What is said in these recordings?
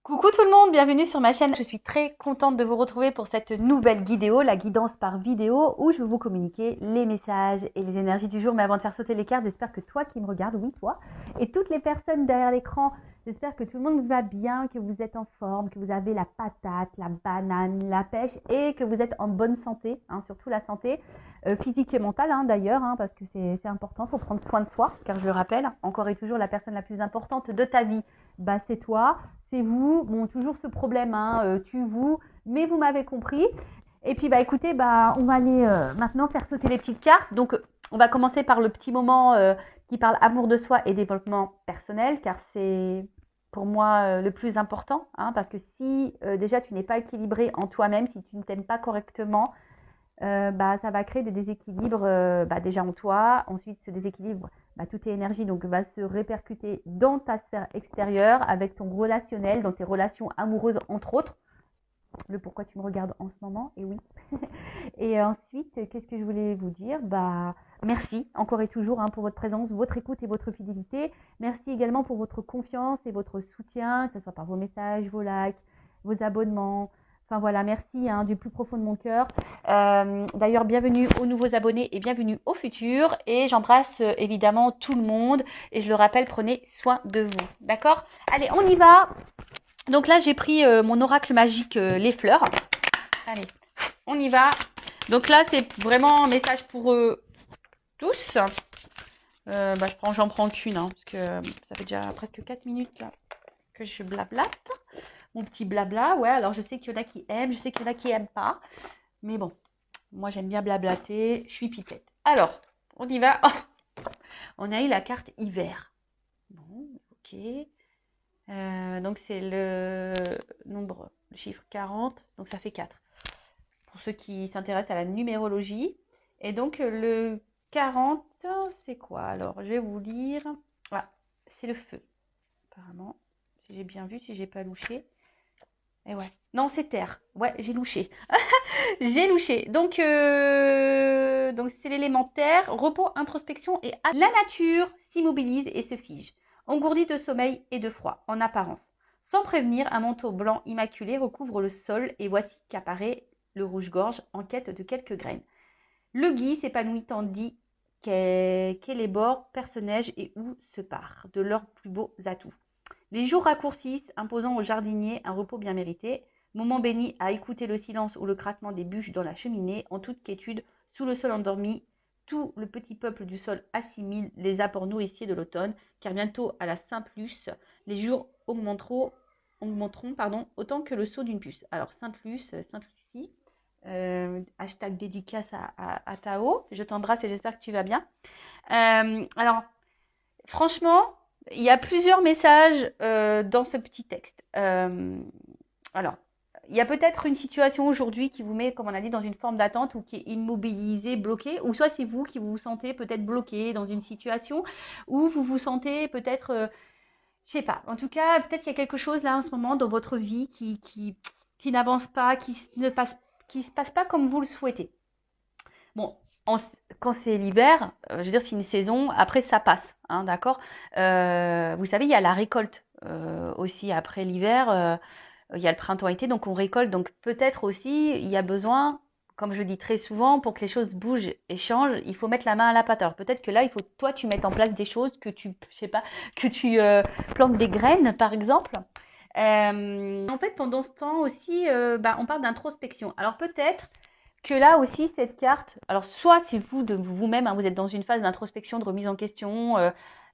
Coucou tout le monde, bienvenue sur ma chaîne. Je suis très contente de vous retrouver pour cette nouvelle vidéo, la guidance par vidéo, où je vais vous communiquer les messages et les énergies du jour. Mais avant de faire sauter les cartes, j'espère que toi qui me regardes, oui toi, et toutes les personnes derrière l'écran, j'espère que tout le monde va bien, que vous êtes en forme, que vous avez la patate, la banane, la pêche et que vous êtes en bonne santé, surtout la santé physique et mentale d'ailleurs, parce que c'est important, il faut prendre soin de soi, car je le rappelle, encore et toujours la personne la plus importante de ta vie, c'est toi. C'est vous, bon, toujours ce problème, tu, vous, mais vous m'avez compris. Et puis, écoutez, on va aller maintenant faire sauter les petites cartes. Donc, on va commencer par le petit moment qui parle amour de soi et développement personnel, car c'est pour moi le plus important, parce que si déjà tu n'es pas équilibré en toi-même, si tu ne t'aimes pas correctement, ça va créer des déséquilibres déjà en toi. Ensuite, ce déséquilibre, toutes tes énergies donc, va se répercuter dans ta sphère extérieure, avec ton relationnel, dans tes relations amoureuses, entre autres. Le pourquoi tu me regardes en ce moment, et oui. Et ensuite, qu'est-ce que je voulais vous dire? Merci encore et toujours pour votre présence, votre écoute et votre fidélité. Merci également pour votre confiance et votre soutien, que ce soit par vos messages, vos likes, vos abonnements. Enfin voilà, merci du plus profond de mon cœur. D'ailleurs, bienvenue aux nouveaux abonnés et bienvenue aux futurs. Et j'embrasse évidemment tout le monde. Et je le rappelle, prenez soin de vous. D'accord? Allez, on y va. Donc là, j'ai pris mon oracle magique, les fleurs. Allez, on y va. Donc là, c'est vraiment un message pour tous. J'en prends qu'une, parce que ça fait déjà presque 4 minutes là que je blablate. Mon petit blabla, ouais, alors je sais qu'il y en a qui aiment, je sais qu'il y en a qui n'aiment pas. Mais bon, moi j'aime bien blablater, je suis pipette. Alors, on y va. Oh, on a eu la carte hiver. Bon, ok. Donc c'est le nombre, le chiffre 40, donc ça fait 4. Pour ceux qui s'intéressent à la numérologie. Et donc le 40, c'est quoi? Alors, je vais vous lire. Voilà, c'est le feu, apparemment. Si j'ai bien vu, si j'ai pas louché. Et ouais. Non, c'est terre. Ouais, j'ai louché. J'ai louché. Donc c'est l'élément terre, repos, introspection et la nature s'immobilise et se fige, engourdie de sommeil et de froid, en apparence. Sans prévenir, un manteau blanc immaculé recouvre le sol et voici qu'apparaît le rouge-gorge en quête de quelques graines. Le gui s'épanouit tandis qu'élébore perce-neige et où se part de leurs plus beaux atouts. Les jours raccourcissent, imposant aux jardiniers un repos bien mérité, moment béni à écouter le silence ou le craquement des bûches dans la cheminée, en toute quiétude, sous le sol endormi, tout le petit peuple du sol assimile les apports nourriciers de l'automne, car bientôt à la Saint-Luce, les jours augmenteront autant que le saut d'une puce. Alors Sainte-Luce, Sainte-Lucie, hashtag dédicace à Tao, je t'embrasse et j'espère que tu vas bien. Alors, franchement, il y a plusieurs messages dans ce petit texte. Alors, il y a peut-être une situation aujourd'hui qui vous met, comme on a dit, dans une forme d'attente ou qui est immobilisée, bloquée, ou soit c'est vous qui vous sentez peut-être bloqué dans une situation où vous vous sentez peut-être, je sais pas, en tout cas, peut-être qu'il y a quelque chose là en ce moment dans votre vie qui n'avance pas, qui se passe pas comme vous le souhaitez. Bon, quand c'est l'hiver, je veux dire, c'est une saison, après ça passe, d'accord. Vous savez, il y a la récolte aussi après l'hiver, il y a le printemps-été, donc on récolte. Donc peut-être aussi, il y a besoin, comme je dis très souvent, pour que les choses bougent et changent, il faut mettre la main à la pâte. Alors peut-être que là, il faut toi, tu mettes en place des choses, je sais pas, que tu plantes des graines, par exemple. En fait, pendant ce temps aussi, on parle d'introspection. Alors peut-être que là aussi, cette carte, alors soit c'est vous de vous-même, vous êtes dans une phase d'introspection, de remise en question,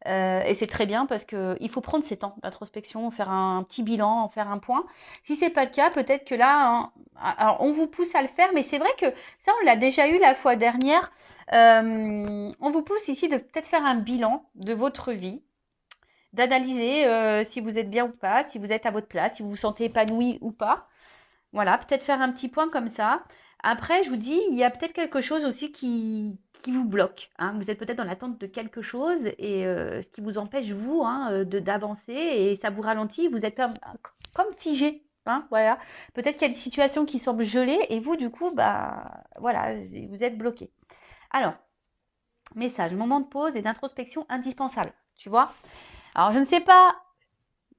et c'est très bien parce qu'il faut prendre ces temps d'introspection, faire un petit bilan, faire un point. Si c'est pas le cas, peut-être que là, alors on vous pousse à le faire, mais c'est vrai que ça, on l'a déjà eu la fois dernière. On vous pousse ici de peut-être faire un bilan de votre vie, d'analyser si vous êtes bien ou pas, si vous êtes à votre place, si vous vous sentez épanoui ou pas. Voilà, peut-être faire un petit point comme ça. Après, je vous dis, il y a peut-être quelque chose aussi qui vous bloque. Vous êtes peut-être dans l'attente de quelque chose et ce qui vous empêche, vous, d'avancer et ça vous ralentit. Vous êtes comme figé. Voilà. Peut-être qu'il y a des situations qui semblent gelées et vous, du coup, voilà, vous êtes bloqué. Alors, message, moment de pause et d'introspection indispensable. Tu vois? Alors, je ne sais pas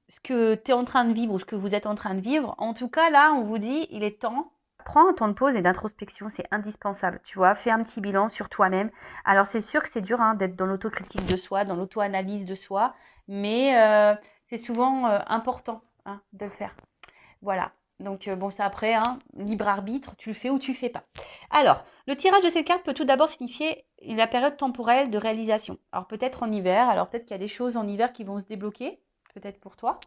ce que tu es en train de vivre ou ce que vous êtes en train de vivre. En tout cas, là, on vous dit, il est temps. Prends un temps de pause et d'introspection, c'est indispensable, tu vois. Fais un petit bilan sur toi-même. Alors, c'est sûr que c'est dur hein, d'être dans l'autocritique de soi, dans l'auto-analyse de soi, mais c'est souvent important hein, de le faire. Voilà. Donc, bon, c'est après, hein, libre arbitre, tu le fais ou tu le fais pas. Alors, le tirage de cette carte peut tout d'abord signifier la période temporelle de réalisation. Alors, peut-être en hiver, alors peut-être qu'il y a des choses en hiver qui vont se débloquer, peut-être pour toi.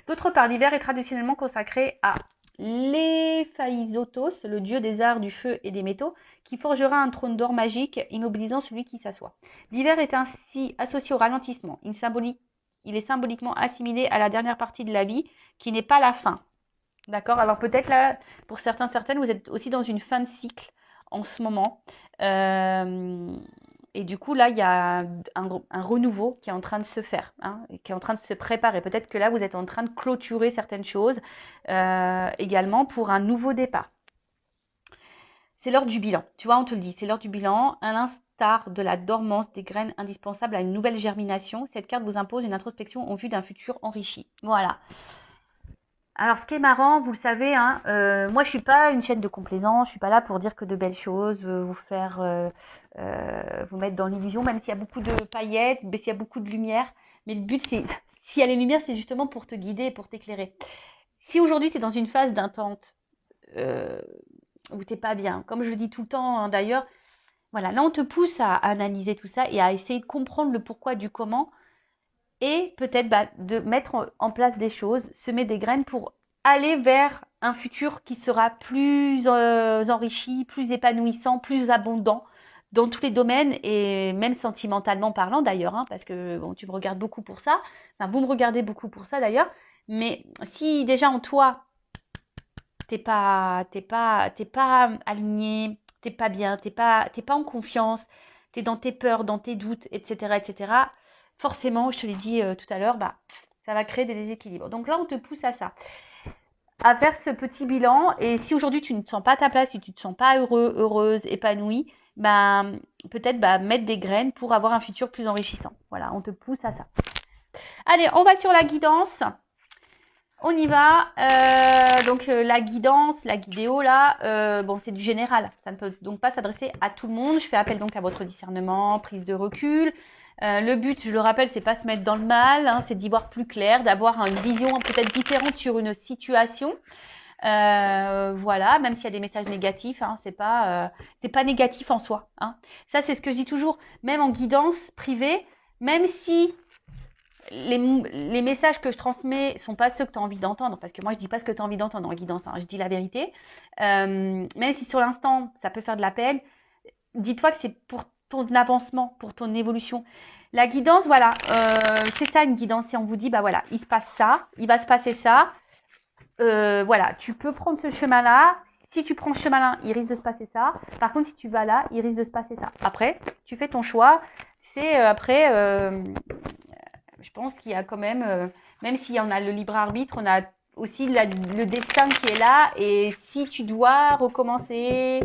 D'autre part, l'hiver est traditionnellement consacré à l'Héphaïstos, le dieu des arts, du feu et des métaux, qui forgera un trône d'or magique, immobilisant celui qui s'assoit. L'hiver est ainsi associé au ralentissement. Il est symboliquement assimilé à la dernière partie de la vie, qui n'est pas la fin. D'accord? Alors peut-être là, pour certaines, vous êtes aussi dans une fin de cycle en ce moment. Et du coup, là, il y a un renouveau qui est en train de se faire, hein, qui est en train de se préparer. Peut-être que là, vous êtes en train de clôturer certaines choses également pour un nouveau départ. C'est l'heure du bilan. Tu vois, on te le dit, c'est l'heure du bilan. À l'instar de la dormance des graines indispensables à une nouvelle germination, cette carte vous impose une introspection en vue d'un futur enrichi. Voilà. Alors, ce qui est marrant, vous le savez, hein, moi, je suis pas une chaîne de complaisance. Je suis pas là pour dire que de belles choses, vous faire, vous mettre dans l'illusion, même s'il y a beaucoup de paillettes, mais s'il y a beaucoup de lumière. Mais le but, c'est, s'il y a les lumières, c'est justement pour te guider et pour t'éclairer. Si aujourd'hui, tu es dans une phase d'intente, où t'es pas bien, comme je le dis tout le temps, hein, d'ailleurs, voilà, là, on te pousse à analyser tout ça et à essayer de comprendre le pourquoi du comment et peut-être de mettre en place des choses, semer des graines pour aller vers un futur qui sera plus enrichi, plus épanouissant, plus abondant dans tous les domaines et même sentimentalement parlant d'ailleurs, hein, parce que bon, tu me regardes beaucoup pour ça, enfin, vous me regardez beaucoup pour ça d'ailleurs, mais si déjà en toi, t'es pas aligné, t'es pas bien, t'es pas en confiance, t'es dans tes peurs, dans tes doutes, etc., forcément, je te l'ai dit tout à l'heure, ça va créer des déséquilibres. Donc là, on te pousse à ça, à faire ce petit bilan. Et si aujourd'hui tu ne te sens pas à ta place, si tu ne te sens pas heureux, heureuse, épanouie, peut-être mettre des graines pour avoir un futur plus enrichissant. Voilà, on te pousse à ça. Allez, on va sur la guidance. On y va. Donc la guidance, la guidéo là, bon c'est du général. Ça ne peut donc pas s'adresser à tout le monde. Je fais appel donc à votre discernement, prise de recul. Le but, je le rappelle, c'est pas se mettre dans le mal, hein, c'est d'y voir plus clair, d'avoir une vision peut-être différente sur une situation. Voilà, même s'il y a des messages négatifs, hein, c'est pas négatif en soi. Hein. Ça, c'est ce que je dis toujours, même en guidance privée, même si les messages que je transmets sont pas ceux que tu as envie d'entendre, parce que moi je dis pas ce que tu as envie d'entendre en guidance, hein, je dis la vérité. Même si sur l'instant ça peut faire de la peine, dis-toi que c'est pour ton avancement, pour ton évolution. La guidance, voilà, c'est ça une guidance. Si on vous dit, voilà, il se passe ça, il va se passer ça, voilà, tu peux prendre ce chemin-là. Si tu prends ce chemin-là, il risque de se passer ça. Par contre, si tu vas là, il risque de se passer ça. Après, tu fais ton choix. Tu sais, après, je pense qu'il y a quand même s'il y en a le libre arbitre, on a aussi le destin qui est là. Et si tu dois recommencer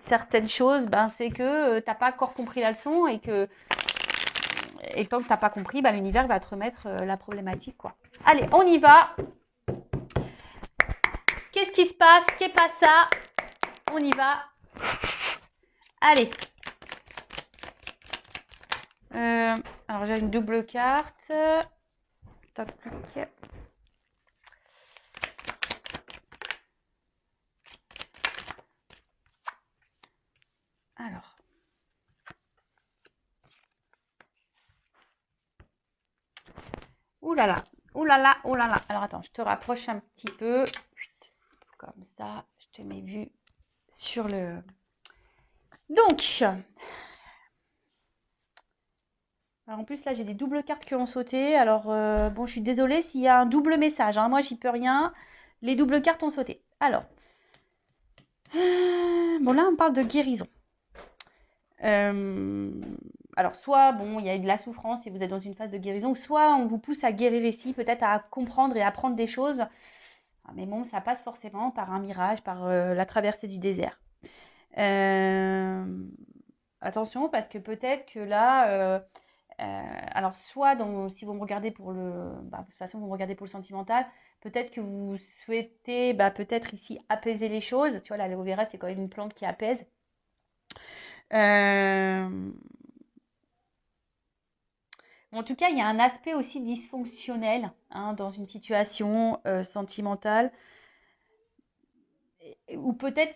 certaines choses, c'est que tu n'as pas encore compris la leçon et tant que tu n'as pas compris, l'univers va te remettre la problématique, quoi. Allez, on y va. Qu'est-ce qui se passe? Qu'est pas ça? On y va. Allez. Alors, j'ai une double carte. Tac. Alors. Ouh là là. Ouh là là. Ouh là là. Alors, attends, je te rapproche un petit peu. Comme ça, je te mets vue sur le... Donc... Alors en plus là j'ai des doubles cartes qui ont sauté. Alors bon je suis désolée s'il y a un double message. Hein. Moi j'y peux rien. Les doubles cartes ont sauté. Alors. Bon là on parle de guérison. Alors soit bon il y a eu de la souffrance et vous êtes dans une phase de guérison. Soit on vous pousse à guérir ici. Peut-être à comprendre et apprendre des choses. Mais bon ça passe forcément par un mirage. Par la traversée du désert. Attention parce que peut-être que là... Alors, soit si vous me regardez pour de toute façon, vous me regardez pour le sentimental, peut-être que vous souhaitez, peut-être ici, apaiser les choses. Tu vois, l'aloe vera, c'est quand même une plante qui apaise. Euh, En tout cas, il y a un aspect aussi dysfonctionnel hein, dans une situation sentimentale, ou peut-être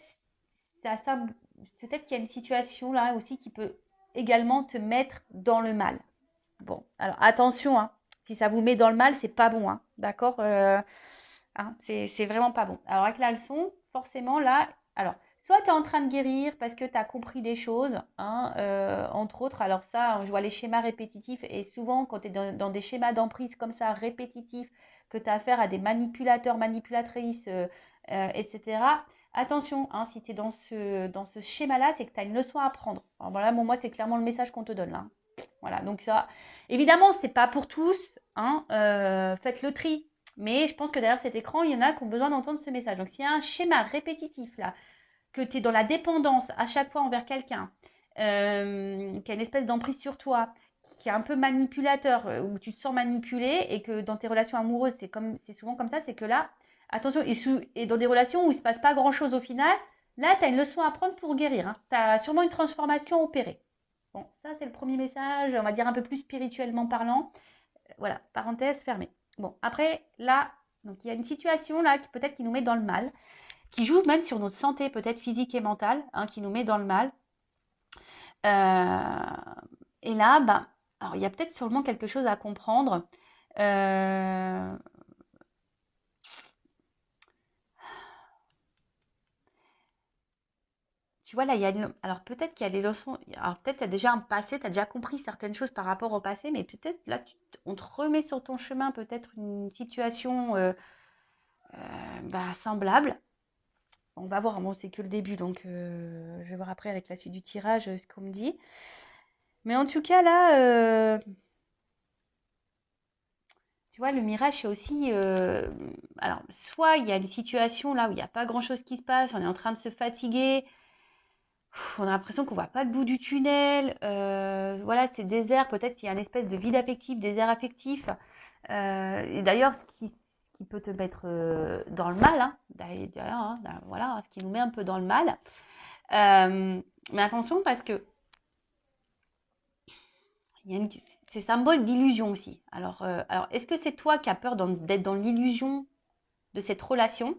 peut-être qu'il y a une situation là aussi qui peut également te mettre dans le mal. Bon, alors attention, hein, si ça vous met dans le mal, c'est pas bon, hein, d'accord hein, c'est vraiment pas bon. Alors avec la leçon, forcément là, alors soit tu es en train de guérir parce que tu as compris des choses, hein, entre autres, alors ça, je vois les schémas répétitifs et souvent quand tu es dans des schémas d'emprise comme ça, répétitifs, que tu as affaire à des manipulateurs, manipulatrices, etc. Attention, hein, si tu es dans ce schéma-là, c'est que tu as une leçon à apprendre. Alors voilà, moi, c'est clairement le message qu'on te donne là. Voilà, donc ça, évidemment, c'est pas pour tous, hein, faites le tri. Mais je pense que derrière cet écran, il y en a qui ont besoin d'entendre ce message. Donc, s'il y a un schéma répétitif là, que tu es dans la dépendance à chaque fois envers quelqu'un, qui a une espèce d'emprise sur toi, qui est un peu manipulateur, où tu te sens manipulé et que dans tes relations amoureuses, c'est souvent comme ça, c'est que là, attention, et dans des relations où il ne se passe pas grand-chose au final, là, tu as une leçon à prendre pour guérir. Hein. Tu as sûrement une transformation opérée. Bon, ça, c'est le premier message, on va dire un peu plus spirituellement parlant. Voilà, parenthèse fermée. Bon, après, là, donc il y a une situation là qui peut-être qui nous met dans le mal, qui joue même sur notre santé, peut-être physique et mentale, hein, qui nous met dans le mal. Et là, alors il y a peut-être sûrement quelque chose à comprendre. Tu vois, là, alors peut-être qu'il y a des leçons. Alors peut-être qu'il y a déjà un passé, tu as déjà compris certaines choses par rapport au passé, mais peut-être là, on te remet sur ton chemin peut-être une situation semblable. On va voir, bon, c'est que le début, donc je vais voir après avec la suite du tirage ce qu'on me dit. Mais en tout cas, là, tu vois, le mirage, c'est aussi... alors, soit il y a des situations là où il n'y a pas grand-chose qui se passe, on est en train de se fatiguer, on a l'impression qu'on ne voit pas le bout du tunnel, voilà, c'est désert, peut-être qu'il y a une espèce de vide affectif, désert affectif. Et d'ailleurs, ce qui peut te mettre dans le mal, hein, d'ailleurs, hein, voilà, ce qui nous met un peu dans le mal. Mais attention parce que c'est symbole d'illusion aussi. Alors est-ce que c'est toi qui as peur d'être dans l'illusion de cette relation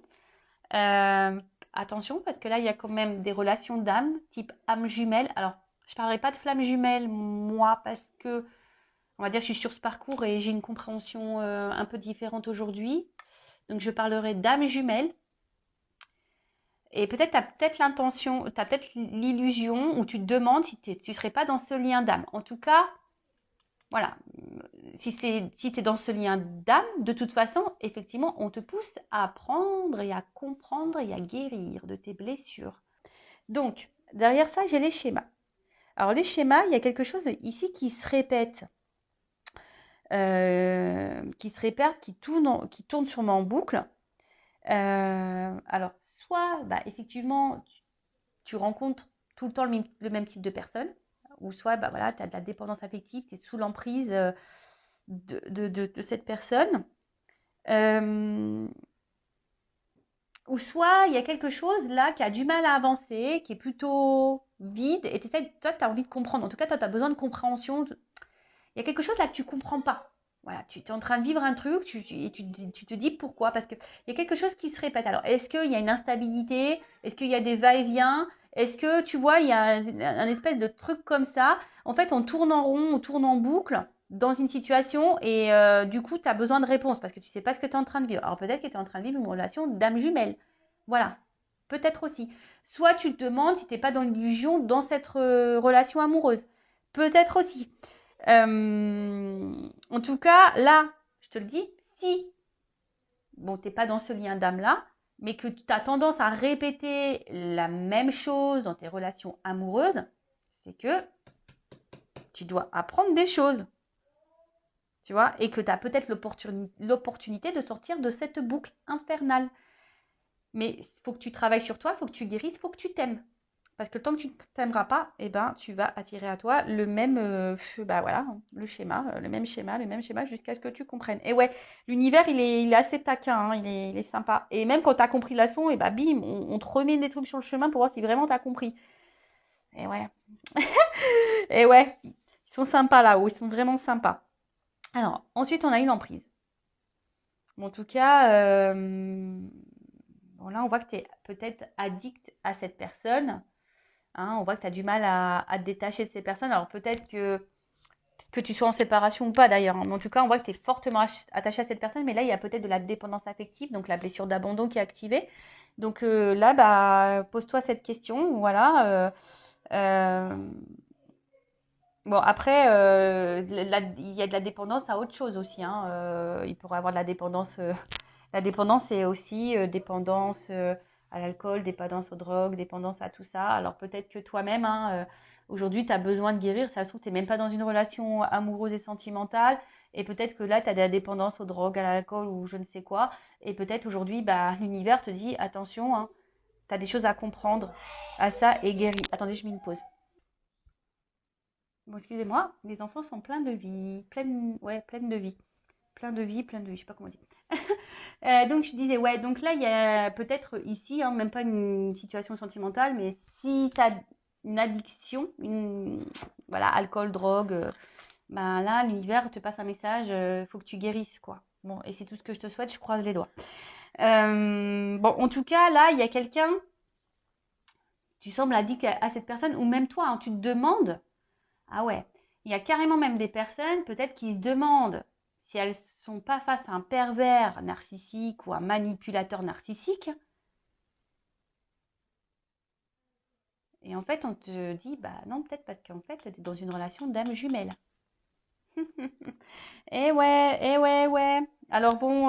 Attention, parce que là, il y a quand même des relations d'âme, type âme jumelle. Alors, je ne parlerai pas de flamme jumelle, moi, parce que, on va dire, je suis sur ce parcours et j'ai une compréhension un peu différente aujourd'hui. Donc, je parlerai d'âme jumelle. Et peut-être tu as peut-être l'intention, tu as peut-être l'illusion où tu te demandes si tu ne serais pas dans ce lien d'âme. En tout cas, voilà, si tu es dans ce lien d'âme, de toute façon, effectivement, on te pousse à apprendre et à comprendre et à guérir de tes blessures. Donc, derrière ça, j'ai les schémas. Alors, les schémas, il y a quelque chose ici qui se répète, qui tourne sûrement en boucle. Alors, soit, effectivement, tu rencontres tout le temps le même type de personne, ou soit, voilà, tu as de la dépendance affective, tu es sous l'emprise de cette personne. Ou soit il y a quelque chose là qui a du mal à avancer, qui est plutôt vide, et toi, tu as envie de comprendre. En tout cas, toi, tu as besoin de compréhension. Il y a quelque chose là que tu ne comprends pas. Voilà, tu es en train de vivre un truc et tu te dis pourquoi. Parce qu'il y a quelque chose qui se répète. Alors, est-ce qu'il y a une instabilité? Est-ce qu'il y a des va-et-vient? Est-ce que, tu vois, il y a un espèce de truc comme ça? En fait, on tourne en rond, on tourne en boucle dans une situation et du coup, tu as besoin de réponses parce que tu ne sais pas ce que tu es en train de vivre. Alors, peut-être que tu es en train de vivre une relation d'âme jumelle. Voilà, peut-être aussi. Soit tu te demandes si tu n'es pas dans l'illusion dans cette relation amoureuse. Peut-être aussi. En tout cas, là, je te le dis, si tu n'es pas dans ce lien d'âme-là, mais que tu as tendance à répéter la même chose dans tes relations amoureuses, c'est que tu dois apprendre des choses. Tu vois, et que tu as peut-être l'opportunité de sortir de cette boucle infernale. Mais il faut que tu travailles sur toi, il faut que tu guérisses, il faut que tu t'aimes. Parce que tant que tu ne t'aimeras pas, eh ben, tu vas attirer à toi le même, bah voilà, le même schéma jusqu'à ce que tu comprennes. Et ouais, l'univers, il est assez taquin, hein, il est sympa. Et même quand tu as compris la leçon, et bah bim, on te remet des trucs sur le chemin pour voir si vraiment tu as compris. Et ouais, et ouais, ils sont sympas là-haut, ils sont vraiment sympas. Alors, ensuite, on a eu l'emprise. Bon, en tout cas, bon, là, on voit que tu es peut-être addict à cette personne. Hein, on voit que tu as du mal à te détacher de ces personnes. Alors peut-être que tu sois en séparation ou pas d'ailleurs. Hein. Mais en tout cas, on voit que tu es fortement attaché à cette personne. Mais là, il y a peut-être de la dépendance affective, donc la blessure d'abandon qui est activée. Donc là, bah, pose-toi cette question. Voilà. Bon, après, il y a de la dépendance à autre chose aussi. Hein. Il pourrait y avoir de la dépendance. La dépendance, c'est aussi dépendance à l'alcool, dépendance aux drogues, dépendance à tout ça. Alors peut-être que toi-même, hein, aujourd'hui, tu as besoin de guérir. Ça se trouve, tu n'es même pas dans une relation amoureuse et sentimentale. Et peut-être que là, tu as de la dépendance aux drogues, à l'alcool ou je ne sais quoi. Et peut-être aujourd'hui, bah, l'univers te dit, attention, hein, tu as des choses à comprendre à ça et guéris. Attendez, je mets une pause. Bon, excusez-moi, les enfants sont pleins de vie, ouais, pleines de vie. Plein de vie, je sais pas comment on dit. Donc je disais, ouais, donc là, il y a peut-être ici, hein, même pas une situation sentimentale, mais si tu as une addiction, voilà, alcool, drogue, ben là, l'univers te passe un message, faut que tu guérisses, quoi. Bon, et c'est tout ce que je te souhaite, je croise les doigts. Bon, en tout cas, là, il y a quelqu'un, tu sembles addict à cette personne, ou même toi, hein, tu te demandes, ah ouais, il y a carrément même des personnes, peut-être, qui se demandent si elles sont pas face à un pervers narcissique ou un manipulateur narcissique. Et en fait, on te dit, bah non, peut-être parce qu'en fait, tu es dans une relation d'âme jumelle. Eh ouais, ouais. Alors bon,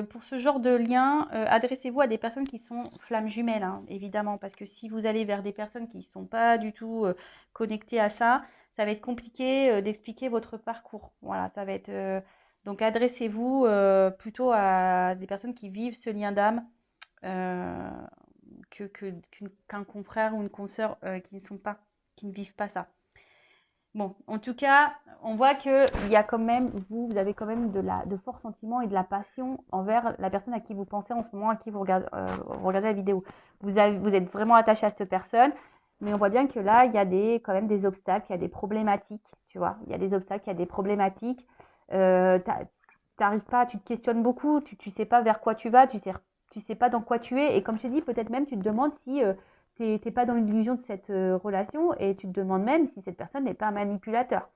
pour ce genre de lien, adressez-vous à des personnes qui sont flammes jumelles, hein, évidemment, parce que si vous allez vers des personnes qui ne sont pas du tout connectées à ça, ça va être compliqué d'expliquer votre parcours. Voilà, ça va être. Donc adressez-vous plutôt à des personnes qui vivent ce lien d'âme euh, qu'un confrère ou une consoeur qui ne sont pas, qui ne vivent pas ça. Bon, en tout cas, on voit que il y a quand même, vous avez quand même de forts sentiments et de la passion envers la personne à qui vous pensez en ce moment, à qui vous regardez la vidéo. Vous êtes vraiment attaché à cette personne, mais on voit bien que là, il y a quand même des obstacles, il y a des problématiques, tu vois. Il y a des obstacles, il y a des problématiques. T'arrives pas, tu te questionnes beaucoup, tu sais pas vers quoi tu vas, tu sais pas dans quoi tu es, et comme je t'ai dit, peut-être même tu te demandes si t'es pas dans l'illusion de cette relation et tu te demandes même si cette personne n'est pas un manipulateur.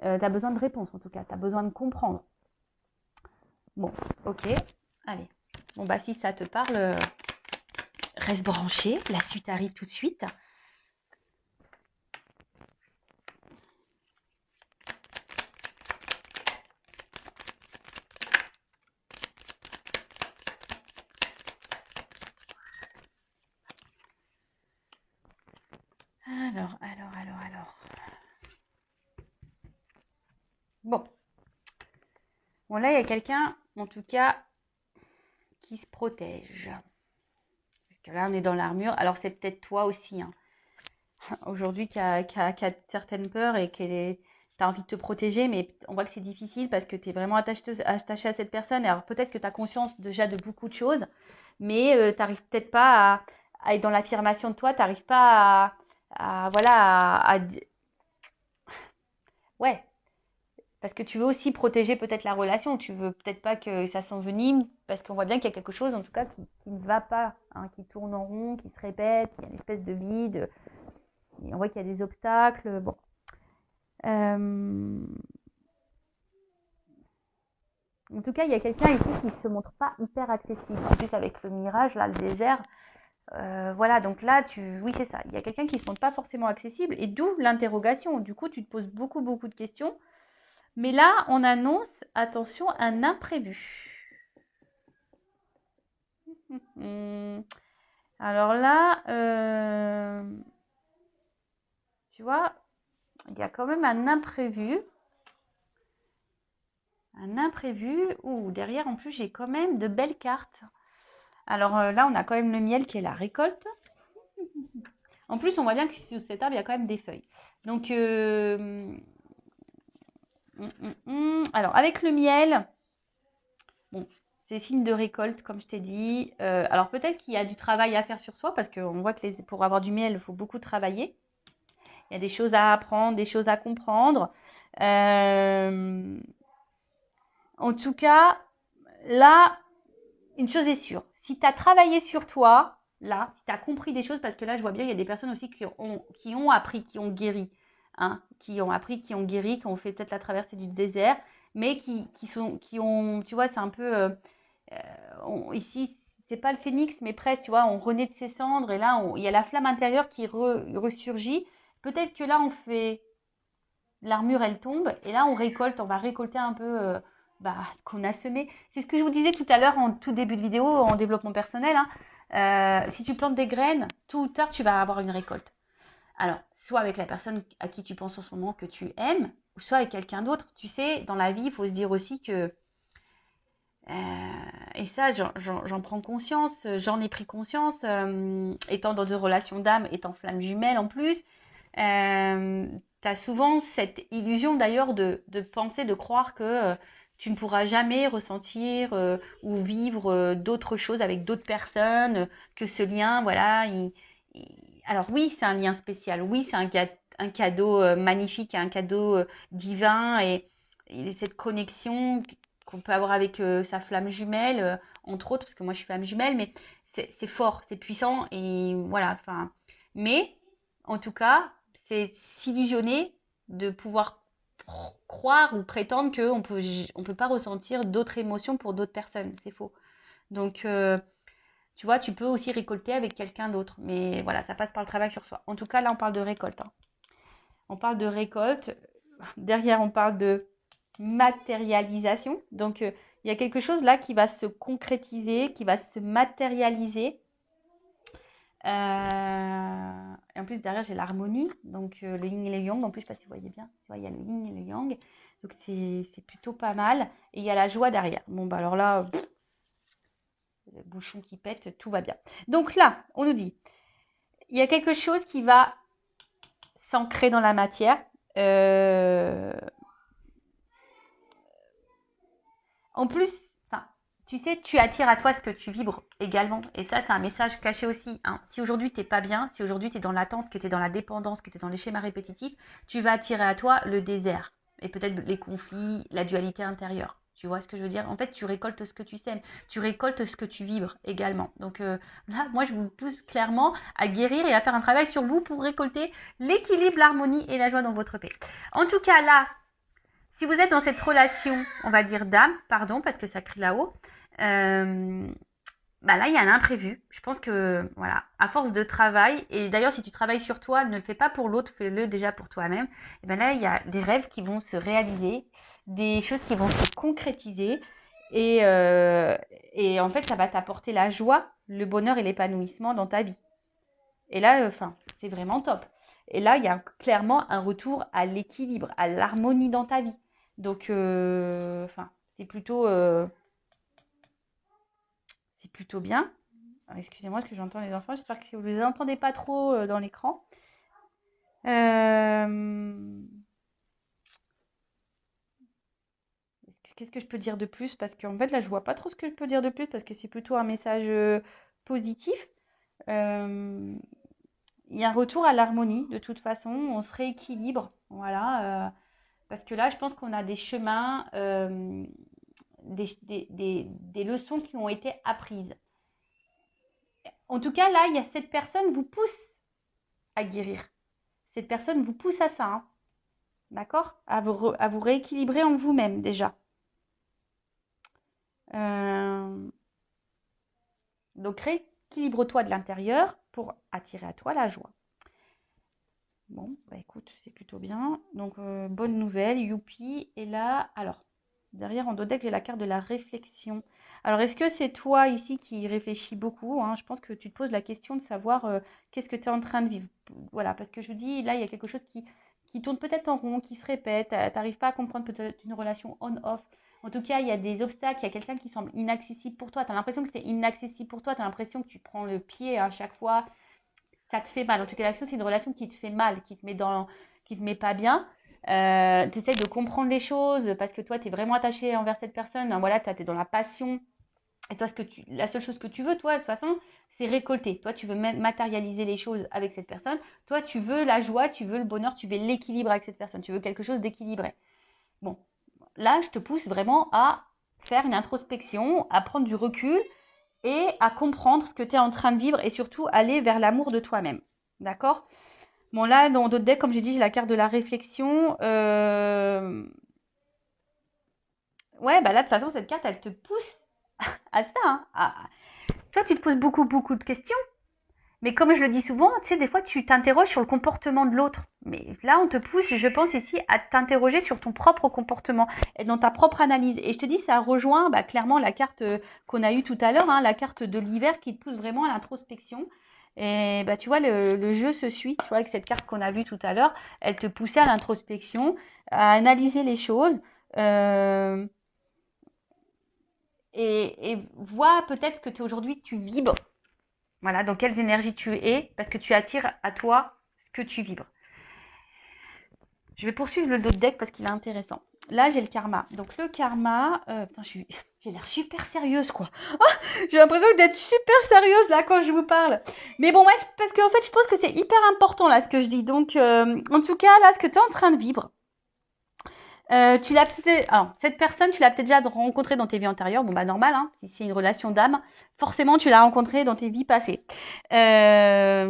Tu as besoin de réponses en tout cas, tu as besoin de comprendre. Bon, ok, allez. Bon bah si ça te parle, reste branché, la suite arrive tout de suite. Alors. Bon. Bon là il y a quelqu'un, en tout cas, qui se protège. Parce que là on est dans l'armure, alors c'est peut-être toi aussi, hein. Aujourd'hui qui a certaines peurs et que tu as envie de te protéger, mais on voit que c'est difficile parce que tu es vraiment attaché à cette personne. Alors peut-être que tu as conscience déjà de beaucoup de choses, mais tu n'arrives peut-être pas à être dans l'affirmation de toi, tu n'arrives pas voilà, ouais, parce que tu veux aussi protéger peut-être la relation, tu veux peut-être pas que ça s'envenime, parce qu'on voit bien qu'il y a quelque chose en tout cas qui ne va pas, hein, qui tourne en rond, qui se répète, il y a une espèce de vide. Et on voit qu'il y a des obstacles. Bon. En tout cas, il y a quelqu'un ici qui ne se montre pas hyper accessible. En plus, avec le mirage, là, le désert. Voilà, donc là, oui, c'est ça. Il y a quelqu'un qui ne se montre pas forcément accessible. Et d'où l'interrogation. Du coup, tu te poses beaucoup, beaucoup de questions. Mais là, on annonce, attention, un imprévu. Alors là, tu vois, il y a quand même un imprévu. Un imprévu. Ouh, derrière, en plus, j'ai quand même de belles cartes. Alors là, on a quand même le miel qui est la récolte. En plus, on voit bien que sous cet arbre, il y a quand même des feuilles. Donc, alors, avec le miel, bon, c'est signe de récolte, comme je t'ai dit. Alors, peut-être qu'il y a du travail à faire sur soi, parce qu'on voit que pour avoir du miel, il faut beaucoup travailler. Il y a des choses à apprendre, des choses à comprendre. En tout cas, là, une chose est sûre. Si tu as travaillé sur toi, là, si tu as compris des choses, parce que là, je vois bien, il y a des personnes aussi qui ont appris, qui ont guéri. Hein, qui ont appris, qui ont guéri, qui ont fait peut-être la traversée du désert, mais qui ont, tu vois, c'est un peu, ici, c'est pas le phénix, mais presque, tu vois, on renaît de ses cendres, et là, il y a la flamme intérieure qui ressurgit. Peut-être que là, on fait, l'armure, elle tombe, et là, on va récolter un peu ce qu'on a semé. C'est ce que je vous disais tout à l'heure en tout début de vidéo, en développement personnel. Hein. Si tu plantes des graines, tôt ou tard, tu vas avoir une récolte. Alors, soit avec la personne à qui tu penses en ce moment que tu aimes, ou soit avec quelqu'un d'autre. Tu sais, dans la vie, il faut se dire aussi que, et ça, j'en prends conscience, j'en ai pris conscience, étant dans des relations d'âme, étant flamme jumelle en plus, tu as souvent cette illusion d'ailleurs de penser, de croire que tu ne pourras jamais ressentir ou vivre d'autres choses avec d'autres personnes, que ce lien, voilà, alors oui, c'est un lien spécial, oui, c'est un cadeau magnifique, un cadeau divin et cette connexion qu'on peut avoir avec sa flamme jumelle, entre autres, parce que moi je suis flamme jumelle, mais c'est fort, c'est puissant et voilà, enfin, mais en tout cas, c'est s'illusionner de pouvoir croire ou prétendre on peut pas ressentir d'autres émotions pour d'autres personnes, c'est faux. Donc, tu vois, tu peux aussi récolter avec quelqu'un d'autre, mais voilà, ça passe par le travail sur soi. En tout cas, là, on parle de récolte. Hein. On parle de récolte. Derrière, on parle de matérialisation. Donc, il y a quelque chose là qui va se concrétiser, qui va se matérialiser. Et en plus, derrière, j'ai l'harmonie. Donc, le yin et le yang. En plus, je ne sais pas si vous voyez bien. Tu vois, il y a le yin et le yang. Donc, c'est plutôt pas mal. Et il y a la joie derrière. Bon, bah alors là, le bouchon qui pète, tout va bien. Donc là, on nous dit, il y a quelque chose qui va s'ancrer dans la matière. En plus, tu sais, tu attires à toi ce que tu vibres également. Et ça, c'est un message caché aussi. Hein. Si aujourd'hui, tu n'es pas bien, si aujourd'hui, tu es dans l'attente, que tu es dans la dépendance, que tu es dans les schémas répétitifs, tu vas attirer à toi le désert. Et peut-être les conflits, la dualité intérieure. Tu vois ce que je veux dire? En fait, tu récoltes ce que tu sèmes. Tu récoltes ce que tu vibres également. Donc là, moi, je vous pousse clairement à guérir et à faire un travail sur vous pour récolter l'équilibre, l'harmonie et la joie dans votre paix. En tout cas, là, si vous êtes dans cette relation, on va dire d'âme, pardon, parce que ça crie là-haut, là, il y a un imprévu. Je pense que, voilà, à force de travail, et d'ailleurs, si tu travailles sur toi, ne le fais pas pour l'autre, fais-le déjà pour toi-même. Et bien là, il y a des rêves qui vont se réaliser, des choses qui vont se concrétiser, et en fait, ça va t'apporter la joie, le bonheur et l'épanouissement dans ta vie. Et là, c'est vraiment top. Et là, il y a clairement un retour à l'équilibre, à l'harmonie dans ta vie. Donc, c'est plutôt bien. Excusez-moi, parce que j'entends les enfants. J'espère que vous ne les entendez pas trop dans l'écran. Qu'est-ce que je peux dire de plus? Parce qu'en fait, là, je vois pas trop ce que je peux dire de plus parce que c'est plutôt un message positif. Il y a un retour à l'harmonie, de toute façon. On se rééquilibre. Voilà. Parce que là, je pense qu'on a des chemins, des leçons qui ont été apprises. En tout cas, là, il y a cette personne vous pousse à guérir. Cette personne vous pousse à ça. Hein. D'accord? À vous rééquilibrer en vous-même déjà. Donc, rééquilibre-toi de l'intérieur pour attirer à toi la joie. Bon, écoute, c'est plutôt bien. Donc, bonne nouvelle, youpi. Et là, alors, derrière en dos deck, j'ai la carte de la réflexion. Alors, est-ce que c'est toi ici qui réfléchis beaucoup? Hein? Je pense que tu te poses la question de savoir qu'est-ce que tu es en train de vivre. Voilà, parce que je vous dis, là, il y a quelque chose qui tourne peut-être en rond, qui se répète. Tu n'arrives pas à comprendre peut-être une relation on-off. En tout cas, il y a des obstacles, il y a quelqu'un qui semble inaccessible pour toi. Tu as l'impression que c'est inaccessible pour toi. Tu as l'impression que tu prends le pied à chaque fois. ça te fait mal. En tout cas, l'action, c'est une relation qui te fait mal, qui te met pas bien. Tu essayes de comprendre les choses parce que toi, tu es vraiment attaché envers cette personne. Voilà, tu es dans la passion. Et toi, la seule chose que tu veux, toi, de toute façon, c'est récolter. Toi, tu veux matérialiser les choses avec cette personne. Toi, tu veux la joie, tu veux le bonheur, tu veux l'équilibre avec cette personne. Tu veux quelque chose d'équilibré. Bon, là, je te pousse vraiment à faire une introspection, à prendre du recul et à comprendre ce que tu es en train de vivre et surtout aller vers l'amour de toi-même. D'accord? Bon, là, dans d'autres decks, comme j'ai dit, j'ai la carte de la réflexion. Ouais, bah là, de toute façon, cette carte, elle te pousse à ça. Hein. Toi, tu te poses beaucoup, beaucoup de questions. Mais comme je le dis souvent, tu sais, des fois, tu t'interroges sur le comportement de l'autre. Mais là, on te pousse, je pense ici, à t'interroger sur ton propre comportement et dans ta propre analyse. Et je te dis, ça rejoint clairement la carte qu'on a eue tout à l'heure, hein, la carte de l'hiver qui te pousse vraiment à l'introspection. Et tu vois, le jeu se suit, tu vois, avec cette carte qu'on a vue tout à l'heure, elle te poussait à l'introspection, à analyser les choses. Euh, et vois peut-être ce que aujourd'hui tu vibres. Voilà, dans quelles énergies tu es, parce que tu attires à toi ce que tu vibres. Je vais poursuivre le dos de deck parce qu'il est intéressant. Là, j'ai le karma. Donc le karma, putain, j'ai l'air super sérieuse, quoi. Oh, j'ai l'impression d'être super sérieuse là quand je vous parle. Mais bon, ouais, parce qu'en fait, je pense que c'est hyper important là ce que je dis. Donc, en tout cas, là, ce que tu es en train de vivre, tu l'as peut-être. Alors, cette personne, tu l'as peut-être déjà rencontrée dans tes vies antérieures. Bon, bah, normal, hein. Si c'est une relation d'âme, forcément, tu l'as rencontrée dans tes vies passées. Bah,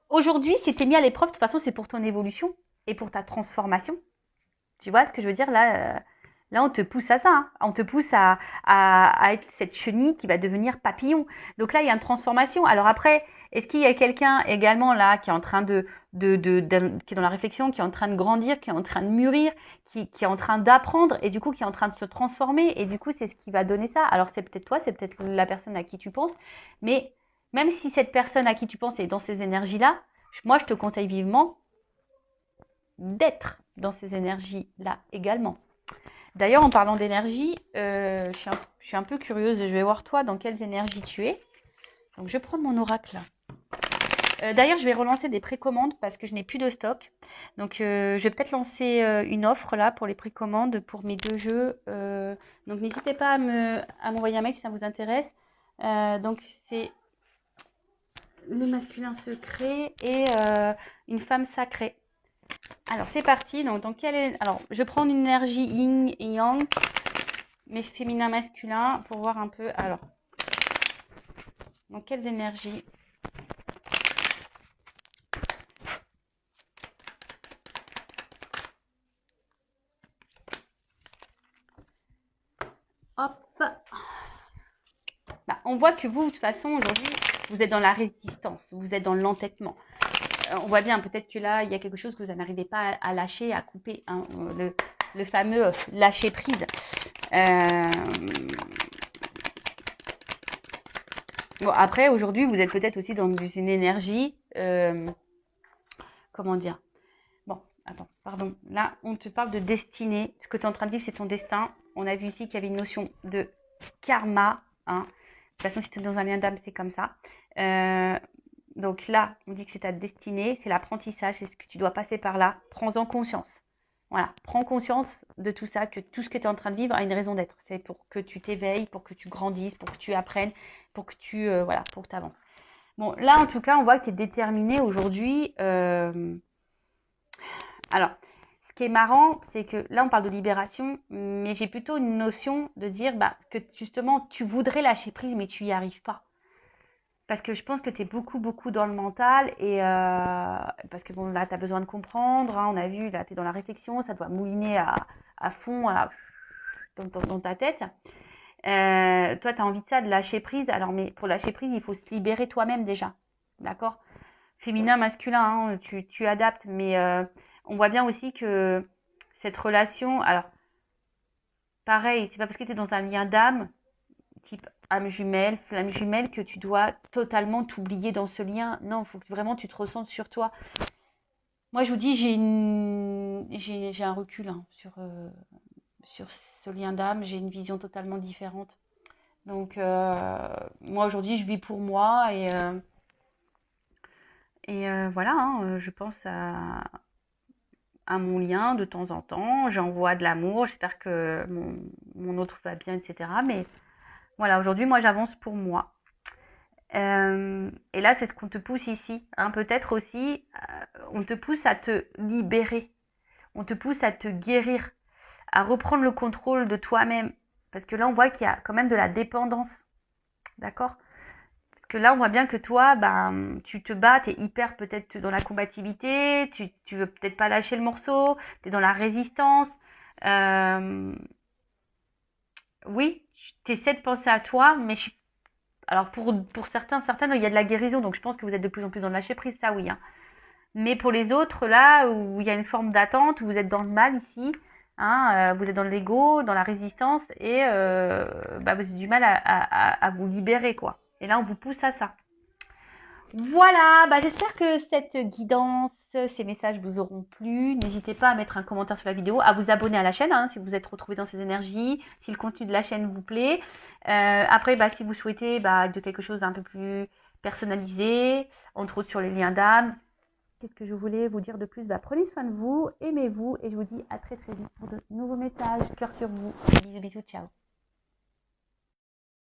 aujourd'hui, si tu es mis à l'épreuve, de toute façon, c'est pour ton évolution et pour ta transformation. Tu vois ce que je veux dire là là, on te pousse à ça. Hein. On te pousse à être cette chenille qui va devenir papillon. Donc là, il y a une transformation. Alors après, est-ce qu'il y a quelqu'un également là qui est en train qui est dans la réflexion, qui est en train de grandir, qui est en train de mûrir, qui est en train d'apprendre et du coup qui est en train de se transformer et du coup c'est ce qui va donner ça. Alors c'est peut-être toi, c'est peut-être la personne à qui tu penses, mais même si cette personne à qui tu penses est dans ces énergies-là, moi je te conseille vivement d'être dans ces énergies-là également. D'ailleurs, en parlant d'énergie, je suis un peu curieuse. Je vais voir toi dans quelles énergies tu es. Donc, je vais prendre mon oracle là. D'ailleurs, je vais relancer des précommandes parce que je n'ai plus de stock. Donc, je vais peut-être lancer une offre là pour les précommandes pour mes 2 jeux. Donc, n'hésitez pas à m'envoyer un mail si ça vous intéresse. Donc, c'est le masculin secret et une femme sacrée. Alors, c'est parti. Donc, alors, je prends une énergie yin et yang, mais féminin, masculin, pour voir un peu. Alors, donc, quelles énergies? Hop. On voit que vous, de toute façon, aujourd'hui, vous êtes dans la résistance, vous êtes dans l'entêtement. On voit bien, peut-être que là, il y a quelque chose que vous n'arrivez pas à lâcher, à couper. Hein, le fameux lâcher prise. Bon, après, aujourd'hui, vous êtes peut-être aussi dans une énergie. Comment dire? Bon, attends, pardon. Là, on te parle de destinée. Ce que tu es en train de vivre, c'est ton destin. On a vu ici qu'il y avait une notion de karma. Hein. De toute façon, si tu es dans un lien d'âme, c'est comme ça. Donc là, on dit que c'est ta destinée, c'est l'apprentissage, c'est ce que tu dois passer par là. Prends-en conscience. Voilà, prends conscience de tout ça, que tout ce que tu es en train de vivre a une raison d'être. C'est pour que tu t'éveilles, pour que tu grandisses, pour que tu apprennes, pour que tu pour que tu avances. Bon, là, en tout cas, on voit que tu es déterminé aujourd'hui. Alors, ce qui est marrant, c'est que là, on parle de libération, mais j'ai plutôt une notion de dire que justement, tu voudrais lâcher prise, mais tu n'y arrives pas. Parce que je pense que tu es beaucoup, beaucoup dans le mental et parce que bon, là, tu as besoin de comprendre. Hein, on a vu, là, tu es dans la réflexion, ça doit mouliner à fond dans ta tête. Toi, tu as envie de ça, de lâcher prise. Alors, mais pour lâcher prise, il faut se libérer toi-même déjà. D'accord? Féminin, masculin, hein, tu adaptes. Mais on voit bien aussi que cette relation, alors, pareil, c'est pas parce que tu es dans un lien d'âme, type âme jumelle, flamme jumelle, que tu dois totalement t'oublier dans ce lien. Non, il faut que vraiment tu te ressentes sur toi. Moi, je vous dis, j'ai un recul hein, sur ce lien d'âme. J'ai une vision totalement différente. Donc, moi, aujourd'hui, je vis pour moi et Et voilà, hein, je pense à mon lien de temps en temps. J'envoie de l'amour. J'espère que mon autre va bien, etc. Mais voilà, aujourd'hui, moi, j'avance pour moi. Et là, c'est ce qu'on te pousse ici, hein. Peut-être aussi, on te pousse à te libérer. On te pousse à te guérir, à reprendre le contrôle de toi-même. Parce que là, on voit qu'il y a quand même de la dépendance. D'accord? Parce que là, on voit bien que toi, ben, tu te bats, tu es hyper peut-être dans la combativité, tu veux peut-être pas lâcher le morceau, tu es dans la résistance. Euh, oui, tu essaies de penser à toi, mais alors pour certains, certaines, il y a de la guérison, donc je pense que vous êtes de plus en plus dans le lâcher prise, ça oui, hein. Mais pour les autres, là, où il y a une forme d'attente, où vous êtes dans le mal ici, hein, vous êtes dans l'ego, dans la résistance, et bah, vous avez du mal à vous libérer, quoi. Et là, on vous pousse à ça. Voilà, bah j'espère que cette guidance, ces messages vous auront plu. N'hésitez pas à mettre un commentaire sur la vidéo, à vous abonner à la chaîne hein, si vous êtes retrouvé dans ces énergies, si le contenu de la chaîne vous plaît. Après, bah, si vous souhaitez de quelque chose d'un peu plus personnalisé, entre autres sur les liens d'âme. Qu'est-ce que je voulais vous dire de plus? Bah, prenez soin de vous, aimez-vous et je vous dis à très très vite pour de nouveaux messages. Cœur sur vous. Bisous bisous, ciao.